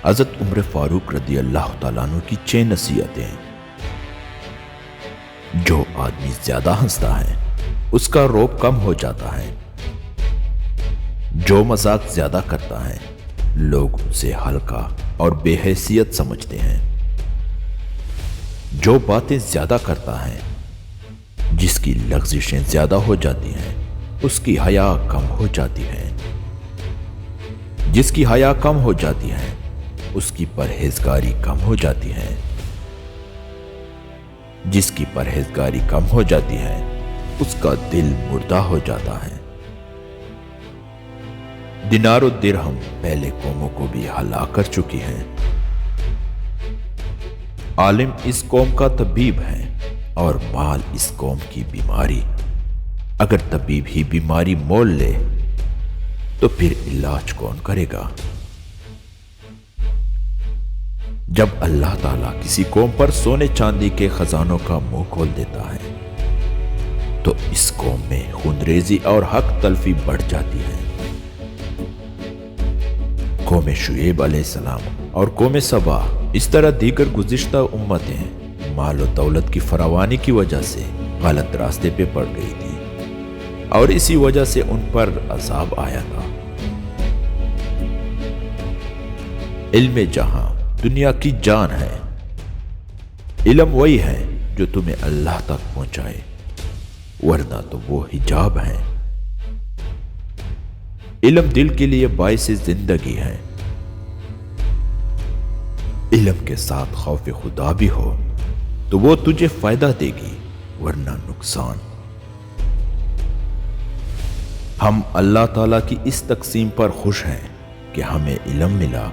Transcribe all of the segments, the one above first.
حضرت عمر فاروق رضی اللہ تعالیٰ عنہ کی 6 نصیحتیں۔ جو آدمی زیادہ ہنستا ہے اس کا روب کم ہو جاتا ہے۔ جو مذاق زیادہ کرتا ہے لوگ اسے ہلکا اور بے حیثیت سمجھتے ہیں۔ جو باتیں زیادہ کرتا ہے، جس کی لغزشیں زیادہ ہو جاتی ہیں، اس کی حیا کم ہو جاتی ہے۔ جس کی حیا کم ہو جاتی ہے اس کی پرہیزگاری کم ہو جاتی ہے۔ جس کی پرہیزگاری کم ہو جاتی ہے اس کا دل مردہ ہو جاتا ہے۔ دینار و درہم پہلے قوموں کو بھی ہلاک کر چکی ہیں۔ عالم اس قوم کا طبیب ہے اور مال اس قوم کی بیماری۔ اگر طبیب ہی بیماری مول لے تو پھر علاج کون کرے گا؟ جب اللہ تعالیٰ کسی قوم پر سونے چاندی کے خزانوں کا منہ کھول دیتا ہے تو اس قوم میں خونریزی اور حق تلفی بڑھ جاتی ہے۔ قوم شعیب علیہ السلام اور قوم سبا اس طرح دیگر گزشتہ امتیں مال و دولت کی فراوانی کی وجہ سے غلط راستے پہ پڑ گئی تھی اور اسی وجہ سے ان پر عذاب آیا تھا۔ علم جہاں دنیا کی جان ہے۔ علم وہی ہے جو تمہیں اللہ تک پہنچائے، ورنہ تو وہ حجاب ہے۔ علم دل کے لیے باعث زندگی ہے۔ علم کے ساتھ خوف خدا بھی ہو تو وہ تجھے فائدہ دے گی ورنہ نقصان۔ ہم اللہ تعالیٰ کی اس تقسیم پر خوش ہیں کہ ہمیں علم ملا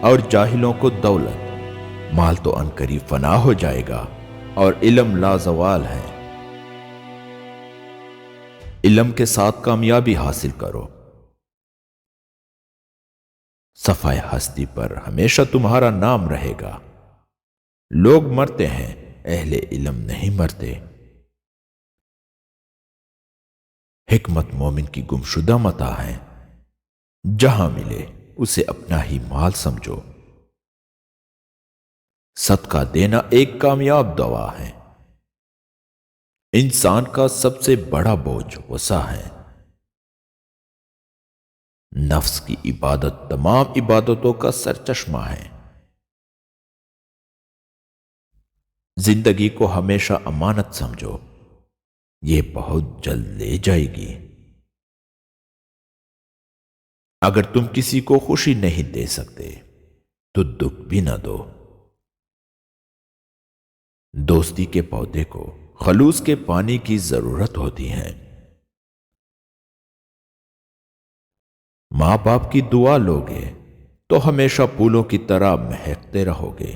اور جاہلوں کو دولت۔ مال تو عنقریب فنا ہو جائے گا اور علم لازوال ہے۔ علم کے ساتھ کامیابی حاصل کرو۔ صفحہ ہستی پر ہمیشہ تمہارا نام رہے گا۔ لوگ مرتے ہیں، اہل علم نہیں مرتے۔ حکمت مومن کی گمشدہ متاع ہے، جہاں ملے اسے اپنا ہی مال سمجھو۔ صدقہ دینا ایک کامیاب دوا ہے۔ انسان کا سب سے بڑا بوجھ غصہ ہے۔ نفس کی عبادت تمام عبادتوں کا سرچشمہ ہے۔ زندگی کو ہمیشہ امانت سمجھو، یہ بہت جلد لے جائے گی۔ اگر تم کسی کو خوشی نہیں دے سکتے تو دکھ بھی نہ دو۔ دوستی کے پودے کو خلوص کے پانی کی ضرورت ہوتی ہے۔ ماں باپ کی دعا لوگے تو ہمیشہ پھولوں کی طرح مہکتے رہو گے۔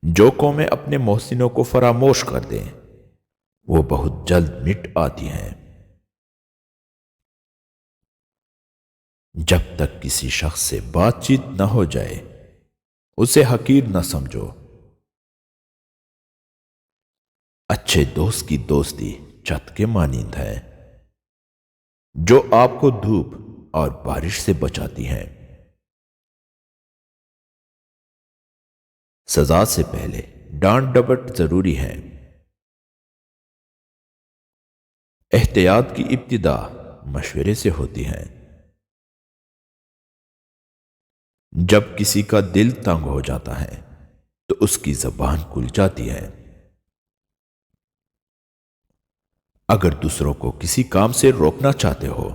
جو قومیں اپنے محسنوں کو فراموش کر دیں وہ بہت جلد مٹ آتی ہیں۔ جب تک کسی شخص سے بات چیت نہ ہو جائے اسے حقیر نہ سمجھو۔ اچھے دوست کی دوستی چھت کے مانند ہے جو آپ کو دھوپ اور بارش سے بچاتی ہے۔ سزا سے پہلے ڈانٹ ڈپٹ ضروری ہے۔ احتیاط کی ابتدا مشورے سے ہوتی ہے۔ جب کسی کا دل تنگ ہو جاتا ہے تو اس کی زبان کھل جاتی ہے۔ اگر دوسروں کو کسی کام سے روکنا چاہتے ہو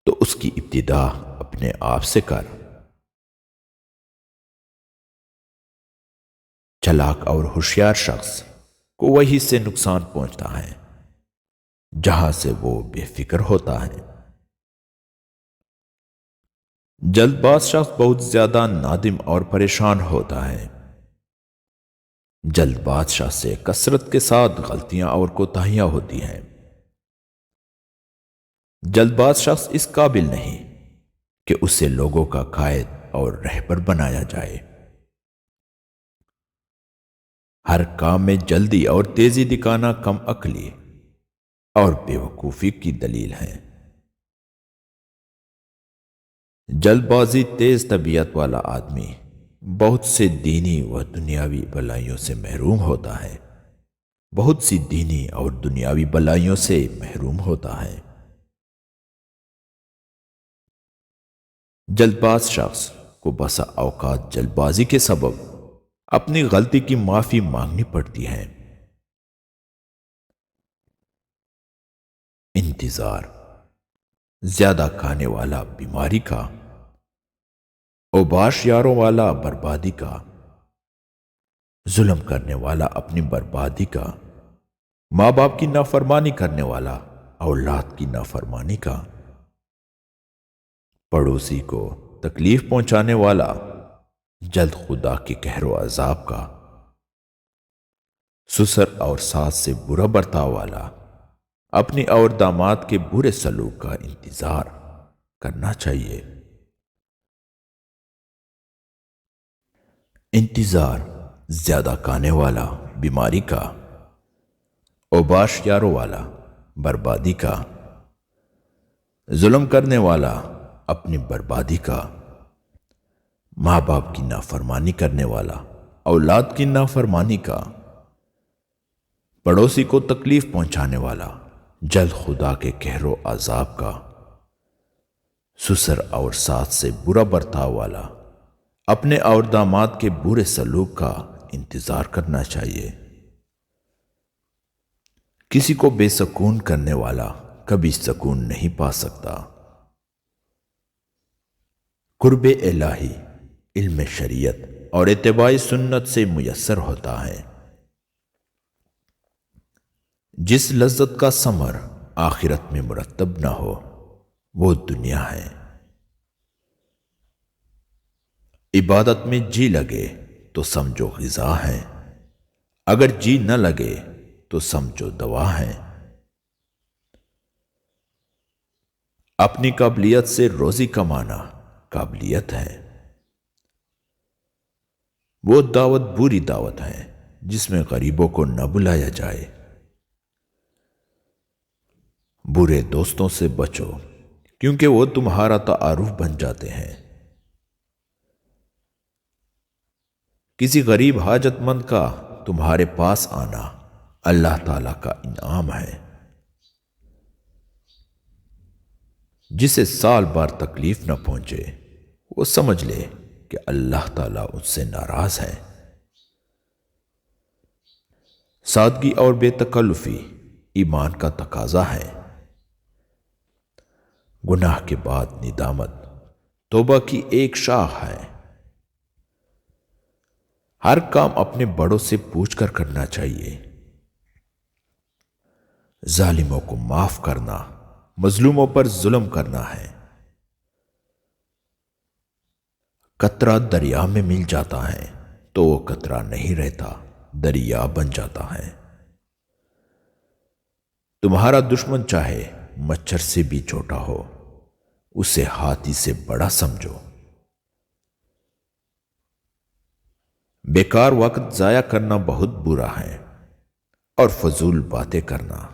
تو اس کی ابتدا اپنے آپ سے کر۔ چلاک اور ہوشیار شخص کو وہی سے نقصان پہنچتا ہے جہاں سے وہ بے فکر ہوتا ہے۔ جلد باز شخص بہت زیادہ نادم اور پریشان ہوتا ہے۔ جلد بادشاہ سے کثرت کے ساتھ غلطیاں اور کوتاہیاں ہوتی ہیں۔ جلد باز شخص اس قابل نہیں کہ اسے لوگوں کا قائد اور رہبر بنایا جائے۔ ہر کام میں جلدی اور تیزی دکھانا کم عقلی اور بے وقوفی کی دلیل ہے۔ جلد بازی تیز طبیعت والا آدمی بہت سے دینی و دنیاوی بلائیوں سے محروم ہوتا ہے، بہت سی دینی اور دنیاوی بلائیوں سے محروم ہوتا ہے۔ جلد باز شخص کو بسا اوقات جلد بازی کے سبب اپنی غلطی کی معافی مانگنی پڑتی ہے۔ انتظار زیادہ کھانے والا بیماری کا، اوباش یاروں والا بربادی کا، ظلم کرنے والا اپنی بربادی کا، ماں باپ کی نافرمانی کرنے والا اولاد کی نافرمانی کا، پڑوسی کو تکلیف پہنچانے والا جلد خدا کے قہر و عذاب کا، سسر اور ساس سے برا برتاؤ والا اپنی اور داماد کے برے سلوک کا انتظار کرنا چاہیے۔ انتظار زیادہ کھانے والا بیماری کا، اوباش یاروں والا بربادی کا، ظلم کرنے والا اپنی بربادی کا، ماں باپ کی نافرمانی کرنے والا اولاد کی نافرمانی کا، پڑوسی کو تکلیف پہنچانے والا جلد خدا کے قہر و عذاب کا، سسر اور ساس سے برا برتاؤ والا اپنے اور داماد کے برے سلوک کا انتظار کرنا چاہیے۔ کسی کو بے سکون کرنے والا کبھی سکون نہیں پا سکتا۔ قرب الہی علم شریعت اور اتباع سنت سے میسر ہوتا ہے۔ جس لذت کا ثمر آخرت میں مرتب نہ ہو وہ دنیا ہے۔ عبادت میں جی لگے تو سمجھو غذا ہے، اگر جی نہ لگے تو سمجھو دوا ہے۔ اپنی قابلیت سے روزی کمانا قابلیت ہے۔ وہ دعوت بری دعوت ہے جس میں غریبوں کو نہ بلایا جائے۔ برے دوستوں سے بچو کیونکہ وہ تمہارا تعارف بن جاتے ہیں۔ کسی غریب حاجت مند کا تمہارے پاس آنا اللہ تعالی کا انعام ہے۔ جسے سال بار تکلیف نہ پہنچے وہ سمجھ لے کہ اللہ تعالیٰ اس سے ناراض ہے۔ سادگی اور بے تکلفی ایمان کا تقاضا ہے۔ گناہ کے بعد ندامت توبہ کی ایک شاخ ہے۔ ہر کام اپنے بڑوں سے پوچھ کر کرنا چاہیے۔ ظالموں کو معاف کرنا مظلوموں پر ظلم کرنا ہے۔ قطرہ دریا میں مل جاتا ہے تو وہ قطرہ نہیں رہتا، دریا بن جاتا ہے۔ تمہارا دشمن چاہے مچھر سے بھی چھوٹا ہو، اسے ہاتھی سے بڑا سمجھو۔ بیکار وقت ضائع کرنا بہت برا ہے اور فضول باتیں کرنا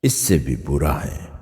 اس سے بھی برا ہے۔